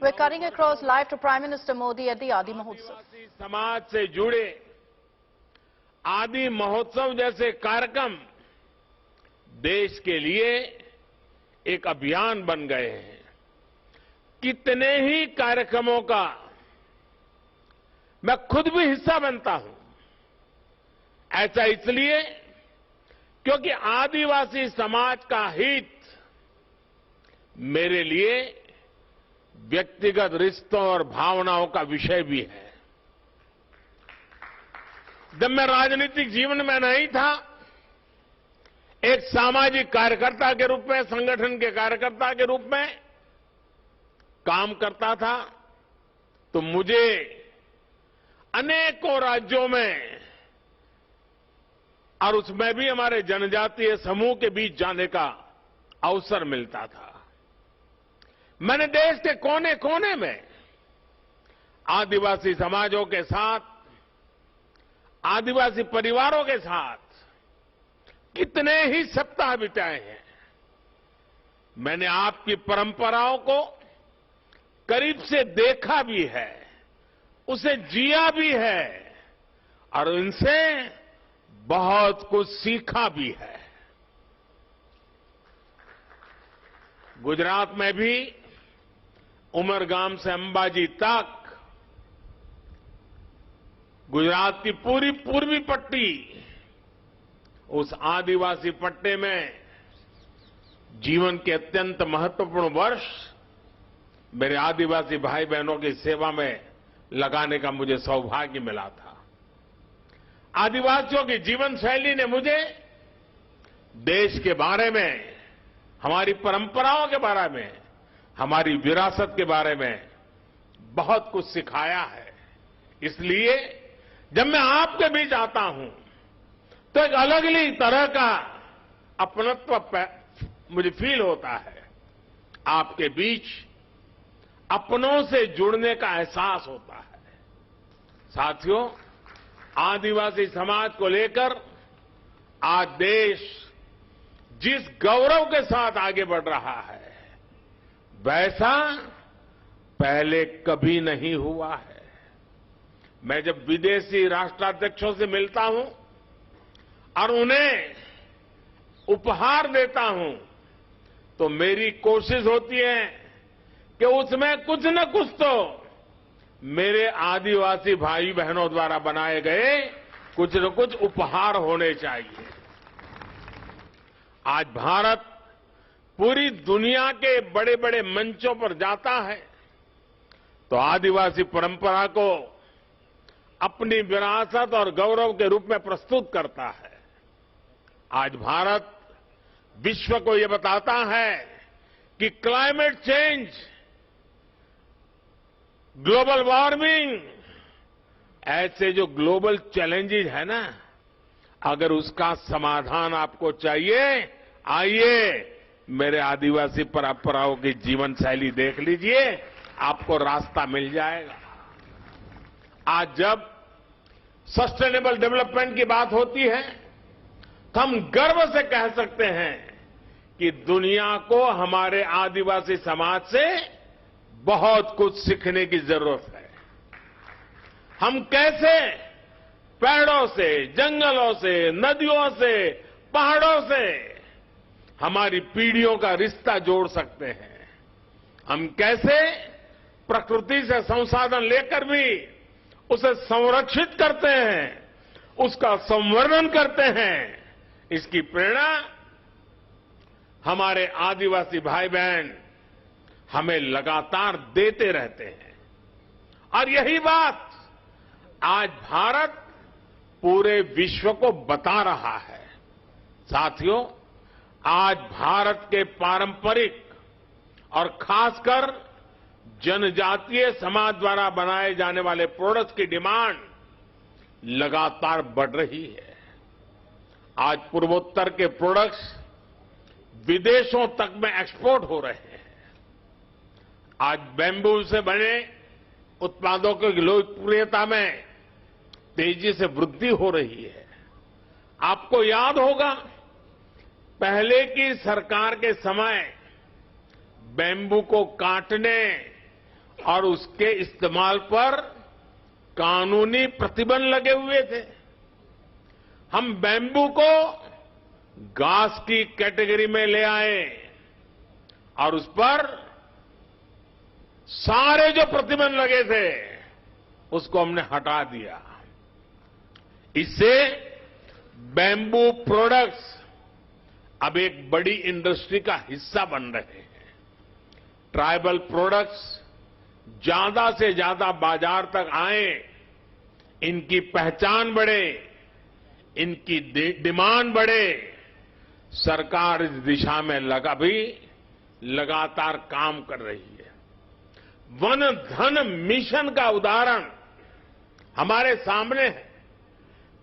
We're cutting across live to Prime Minister Modi at the Adi Mahotsav. समाज से जुड़े आदि महोत्सव जैसे कार्यक्रम देश के लिए एक अभियान बन गए हैं। कितने ही कार्यक्रमों का मैं खुद भी हिस्सा बनता हूं। ऐसा इसलिए क्योंकि आदिवासी समाज का हित मेरे लिए व्यक्तिगत रिश्तों और भावनाओं का विषय भी है। जब मैं राजनीतिक जीवन में नहीं था, एक सामाजिक कार्यकर्ता के रूप में, संगठन के कार्यकर्ता के रूप में काम करता था, तो मुझे अनेकों राज्यों में और उसमें भी हमारे जनजातीय समूह के बीच जाने का अवसर मिलता था। मैंने देश के कोने कोने में आदिवासी समाजों के साथ, आदिवासी परिवारों के साथ कितने ही सप्ताह बिताए हैं। मैंने आपकी परंपराओं को करीब से देखा भी है, उसे जिया भी है और इनसे बहुत कुछ सीखा भी है। गुजरात में भी उमरगाम से अंबाजी तक गुजरात की पूरी पूर्वी पट्टी, उस आदिवासी पट्टे में जीवन के अत्यंत महत्वपूर्ण वर्ष मेरे आदिवासी भाई बहनों की सेवा में लगाने का मुझे सौभाग्य मिला था। आदिवासियों की जीवन शैली ने मुझे देश के बारे में, हमारी परंपराओं के बारे में, हमारी विरासत के बारे में बहुत कुछ सिखाया है। इसलिए जब मैं आपके बीच आता हूं तो एक अलग ही तरह का अपनत्व मुझे फील होता है। आपके बीच अपनों से जुड़ने का एहसास होता है। साथियों, आदिवासी समाज को लेकर आज देश जिस गौरव के साथ आगे बढ़ रहा है, वैसा पहले कभी नहीं हुआ है। मैं जब विदेशी राष्ट्राध्यक्षों से मिलता हूं और उन्हें उपहार देता हूं, तो मेरी कोशिश होती है कि उसमें कुछ न कुछ तो मेरे आदिवासी भाई बहनों द्वारा बनाए गए कुछ न कुछ उपहार होने चाहिए। आज भारत पूरी दुनिया के बड़े बड़े मंचों पर जाता है तो आदिवासी परंपरा को अपनी विरासत और गौरव के रूप में प्रस्तुत करता है। आज भारत विश्व को यह बताता है कि क्लाइमेट चेंज, ग्लोबल वार्मिंग, ऐसे जो ग्लोबल चैलेंजेस है ना, अगर उसका समाधान आपको चाहिए, आइए मेरे आदिवासी परंपराओं की जीवन शैली देख लीजिए, आपको रास्ता मिल जाएगा। आज जब सस्टेनेबल डेवलपमेंट की बात होती है तो हम गर्व से कह सकते हैं कि दुनिया को हमारे आदिवासी समाज से बहुत कुछ सीखने की जरूरत है। हम कैसे पेड़ों से, जंगलों से, नदियों से, पहाड़ों से हमारी पीढ़ियों का रिश्ता जोड़ सकते हैं। हम कैसे प्रकृति से संसाधन लेकर भी उसे संरक्षित करते हैं, उसका संवर्धन करते हैं। इसकी प्रेरणा हमारे आदिवासी भाई बहन हमें लगातार देते रहते हैं। और यही बात आज भारत पूरे विश्व को बता रहा है। साथियों, आज भारत के पारंपरिक और खासकर जनजातीय समाज द्वारा बनाए जाने वाले प्रोडक्ट्स की डिमांड लगातार बढ़ रही है। आज पूर्वोत्तर के प्रोडक्ट्स विदेशों तक में एक्सपोर्ट हो रहे हैं। आज बैम्बू से बने उत्पादों की लोकप्रियता में तेजी से वृद्धि हो रही है। आपको याद होगा, पहले की सरकार के समय बैम्बू को काटने और उसके इस्तेमाल पर कानूनी प्रतिबंध लगे हुए थे। हम बैम्बू को घास की कैटेगरी में ले आए और उस पर सारे जो प्रतिबंध लगे थे उसको हमने हटा दिया। इससे बैम्बू प्रोडक्ट्स अब एक बड़ी इंडस्ट्री का हिस्सा बन रहे हैं। ट्राइबल प्रोडक्ट्स ज्यादा से ज्यादा बाजार तक आए, इनकी पहचान बढ़े, इनकी डिमांड बढ़े। सरकार इस दिशा में लगातार काम कर रही है। वन धन मिशन का उदाहरण हमारे सामने है।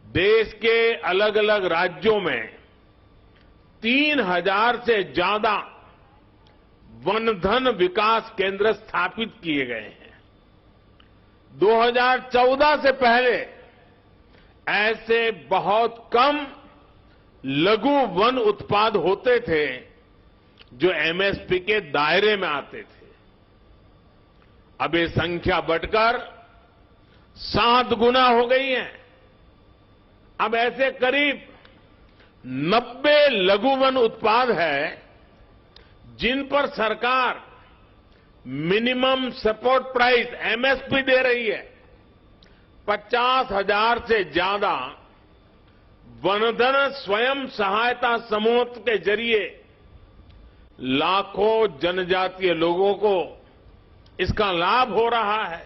देश के अलग अलग राज्यों में 3000 से ज्यादा वन धन विकास केंद्र स्थापित किए गए हैं। 2014 से पहले ऐसे बहुत कम लघु वन उत्पाद होते थे जो एमएसपी के दायरे में आते थे। अब ये संख्या बढ़कर 7 गुना हो गई है। अब ऐसे करीब 90 लघु वन उत्पाद है जिन पर सरकार मिनिमम सपोर्ट प्राइस एमएसपी दे रही है। 50,000 से ज्यादा वनधन स्वयं सहायता समूह के जरिए लाखों जनजातीय लोगों को इसका लाभ हो रहा है।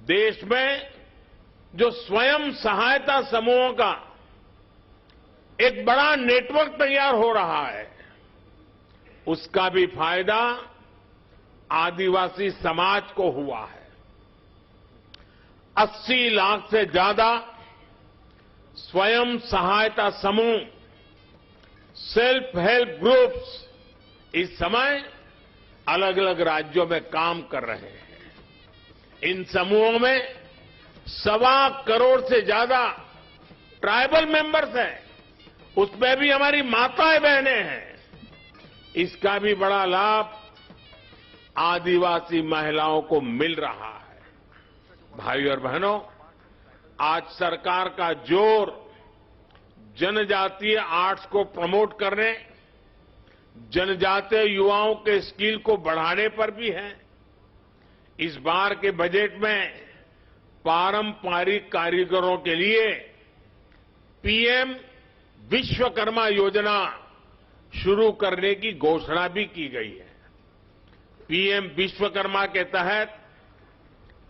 देश में जो स्वयं सहायता समूहों का एक बड़ा नेटवर्क तैयार हो रहा है, उसका भी फायदा आदिवासी समाज को हुआ है। 80 लाख से ज्यादा स्वयं सहायता समूह, सेल्फ हेल्प ग्रुप्स इस समय अलग अलग राज्यों में काम कर रहे हैं। इन समूहों में 1.25 करोड़ से ज्यादा ट्राइबल मेंबर्स हैं, उसमें भी हमारी माताएं बहनें हैं। इसका भी बड़ा लाभ आदिवासी महिलाओं को मिल रहा है। भाइयों और बहनों, आज सरकार का जोर जनजातीय आर्ट्स को प्रमोट करने, जनजातीय युवाओं के स्किल को बढ़ाने पर भी है। इस बार के बजट में पारंपरिक कारीगरों के लिए पीएम विश्वकर्मा योजना शुरू करने की घोषणा भी की गई है। पीएम विश्वकर्मा के तहत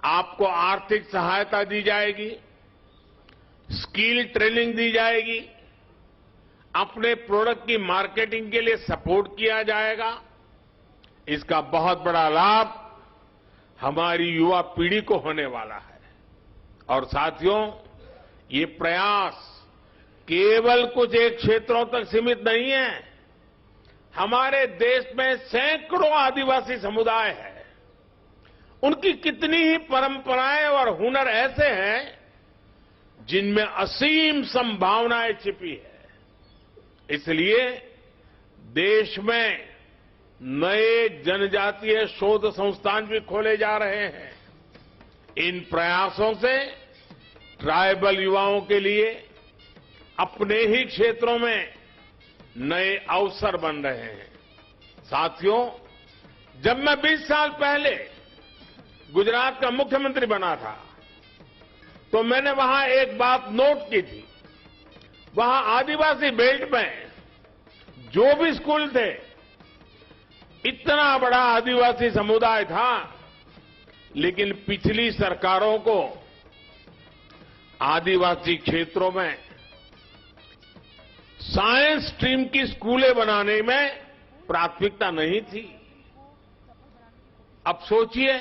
आपको आर्थिक सहायता दी जाएगी, स्किल ट्रेनिंग दी जाएगी, अपने प्रोडक्ट की मार्केटिंग के लिए सपोर्ट किया जाएगा। इसका बहुत बड़ा लाभ हमारी युवा पीढ़ी को होने वाला है। और साथियों, ये प्रयास केवल कुछ एक क्षेत्रों तक सीमित नहीं है। हमारे देश में सैकड़ों आदिवासी समुदाय हैं। उनकी कितनी ही परंपराएं और हुनर ऐसे हैं जिनमें असीम संभावनाएं छिपी है। इसलिए देश में नए जनजातीय शोध संस्थान भी खोले जा रहे हैं। इन प्रयासों से ट्राइबल युवाओं के लिए अपने ही क्षेत्रों में नए अवसर बन रहे हैं। साथियों, जब मैं 20 साल पहले गुजरात का मुख्यमंत्री बना था तो मैंने वहां एक बात नोट की थी। वहां आदिवासी बेल्ट में जो भी स्कूल थे, इतना बड़ा आदिवासी समुदाय था, लेकिन पिछली सरकारों को आदिवासी क्षेत्रों में साइंस स्ट्रीम की स्कूलें बनाने में प्राथमिकता नहीं थी। अब सोचिए,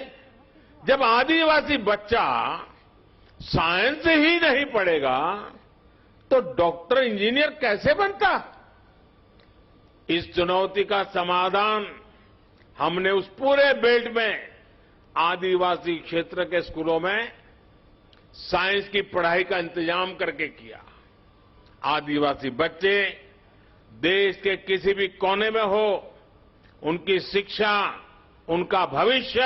जब आदिवासी बच्चा साइंस ही नहीं पढ़ेगा तो डॉक्टर इंजीनियर कैसे बनता? इस चुनौती का समाधान हमने उस पूरे बेल्ट में आदिवासी क्षेत्र के स्कूलों में साइंस की पढ़ाई का इंतजाम करके किया। आदिवासी बच्चे देश के किसी भी कोने में हो, उनकी शिक्षा, उनका भविष्य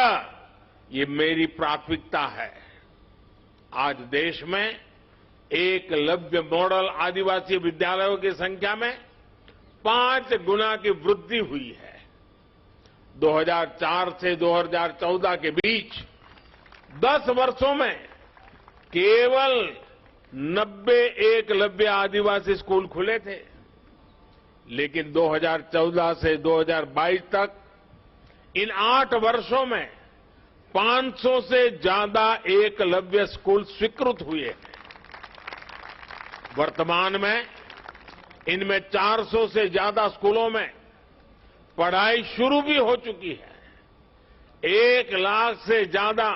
ये मेरी प्राथमिकता है। आज देश में एकलव्य मॉडल आदिवासी विद्यालयों की संख्या में 5 गुना की वृद्धि हुई है। 2004 से 2014 के बीच 10 वर्षों में केवल 90 एकलव्य आदिवासी स्कूल खुले थे, लेकिन 2014 से 2022 तक इन 8 वर्षों में 500 से ज्यादा एकलव्य स्कूल स्वीकृत हुए हैं। वर्तमान में इनमें 400 से ज्यादा स्कूलों में पढ़ाई शुरू भी हो चुकी है। 1 लाख से ज्यादा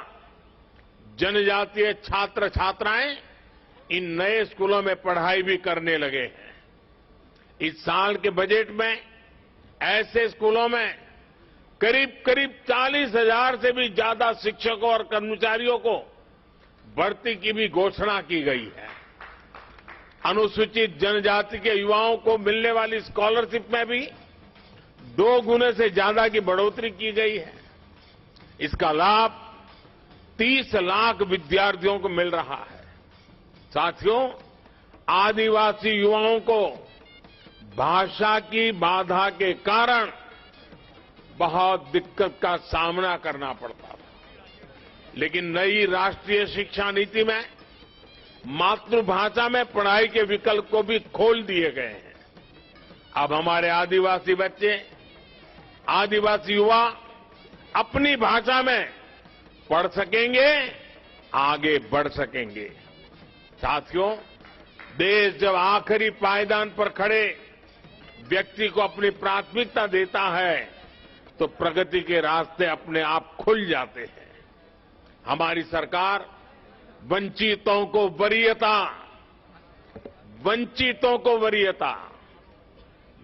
जनजातीय छात्र छात्राएं इन नए स्कूलों में पढ़ाई भी करने लगे हैं। इस साल के बजट में ऐसे स्कूलों में करीब 40,000 से भी ज्यादा शिक्षकों और कर्मचारियों को भर्ती की भी घोषणा की गई है। अनुसूचित जनजाति के युवाओं को मिलने वाली स्कॉलरशिप में भी 2 गुने से ज्यादा की बढ़ोतरी की गई है। इसका लाभ 30 लाख विद्यार्थियों को मिल रहा है। साथियों, आदिवासी युवाओं को भाषा की बाधा के कारण बहुत दिक्कत का सामना करना पड़ता था, लेकिन नई राष्ट्रीय शिक्षा नीति में मातृभाषा में पढ़ाई के विकल्प को भी खोल दिए गए हैं। अब हमारे आदिवासी बच्चे, आदिवासी युवा अपनी भाषा में पढ़ सकेंगे, आगे बढ़ सकेंगे। साथियों, देश जब आखिरी पायदान पर खड़े व्यक्ति को अपनी प्राथमिकता देता है तो प्रगति के रास्ते अपने आप खुल जाते हैं। हमारी सरकार वंचितों को वरीयता,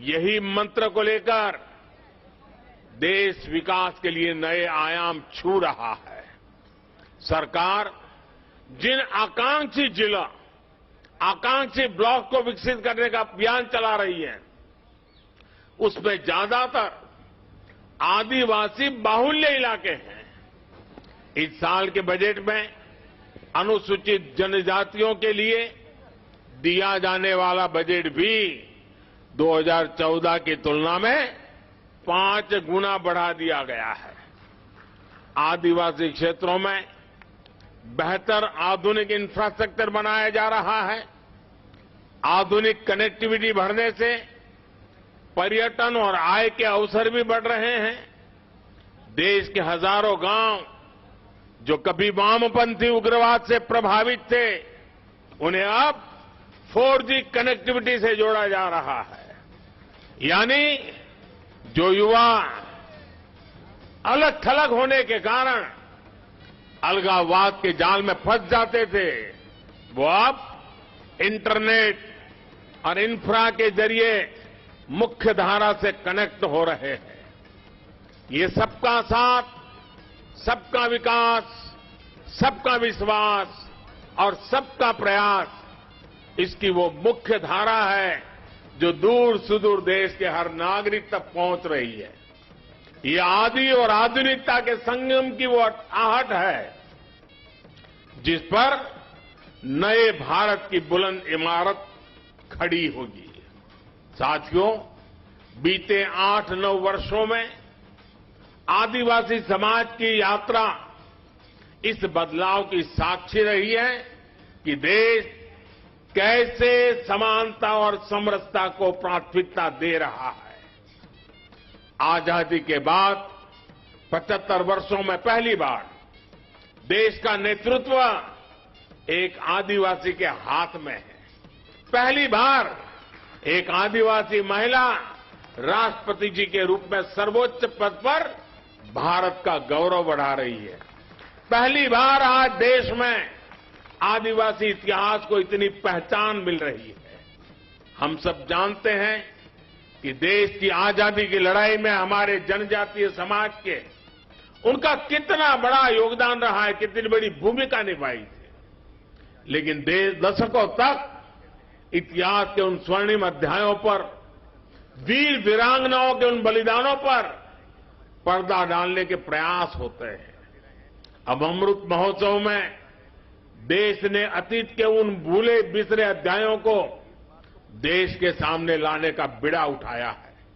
यही मंत्र को लेकर देश विकास के लिए नए आयाम छू रहा है। सरकार जिन आकांक्षी जिला, आकांक्षी ब्लॉक को विकसित करने का अभियान चला रही है, उसमें ज्यादातर आदिवासी बाहुल्य इलाके हैं। इस साल के बजट में अनुसूचित जनजातियों के लिए दिया जाने वाला बजट भी 2014 की तुलना में 5 गुना बढ़ा दिया गया है। आदिवासी क्षेत्रों में बेहतर आधुनिक इंफ्रास्ट्रक्चर बनाया जा रहा है। आधुनिक कनेक्टिविटी बढ़ने से पर्यटन और आय के अवसर भी बढ़ रहे हैं। देश के हजारों गांव जो कभी वामपंथी उग्रवाद से प्रभावित थे, उन्हें अब 4G कनेक्टिविटी से जोड़ा जा रहा है। यानी जो युवा अलग थलग होने के कारण अलगाववाद के जाल में फंस जाते थे, वो अब इंटरनेट और इंफ्रा के जरिए मुख्य धारा से कनेक्ट हो रहे हैं। ये सबका साथ, सबका विकास, सबका विश्वास और सबका प्रयास, इसकी वो मुख्य धारा है जो दूर सुदूर देश के हर नागरिक तक पहुंच रही है। ये आदि और आधुनिकता के संगम की वो आहट है जिस पर नए भारत की बुलंद इमारत खड़ी होगी। साथियों, बीते 8-9 वर्षों में आदिवासी समाज की यात्रा इस बदलाव की साक्षी रही है कि देश कैसे समानता और समरसता को प्राथमिकता दे रहा है। आजादी के बाद 75 वर्षों में पहली बार देश का नेतृत्व एक आदिवासी के हाथ में है। पहली बार एक आदिवासी महिला राष्ट्रपति जी के रूप में सर्वोच्च पद पर भारत का गौरव बढ़ा रही है। पहली बार आज देश में आदिवासी इतिहास को इतनी पहचान मिल रही है। हम सब जानते हैं कि देश की आजादी की लड़ाई में हमारे जनजातीय समाज के उनका कितना बड़ा योगदान रहा है, कितनी बड़ी भूमिका निभाई थी। लेकिन देश दशकों तक इतिहास के उन स्वर्णिम अध्यायों पर, वीर वीरांगनाओं के उन बलिदानों पर पर्दा डालने के प्रयास होते हैं। अब अमृत महोत्सव में देश ने अतीत के उन भूले बिसरे अध्यायों को देश के सामने लाने का बीड़ा उठाया है।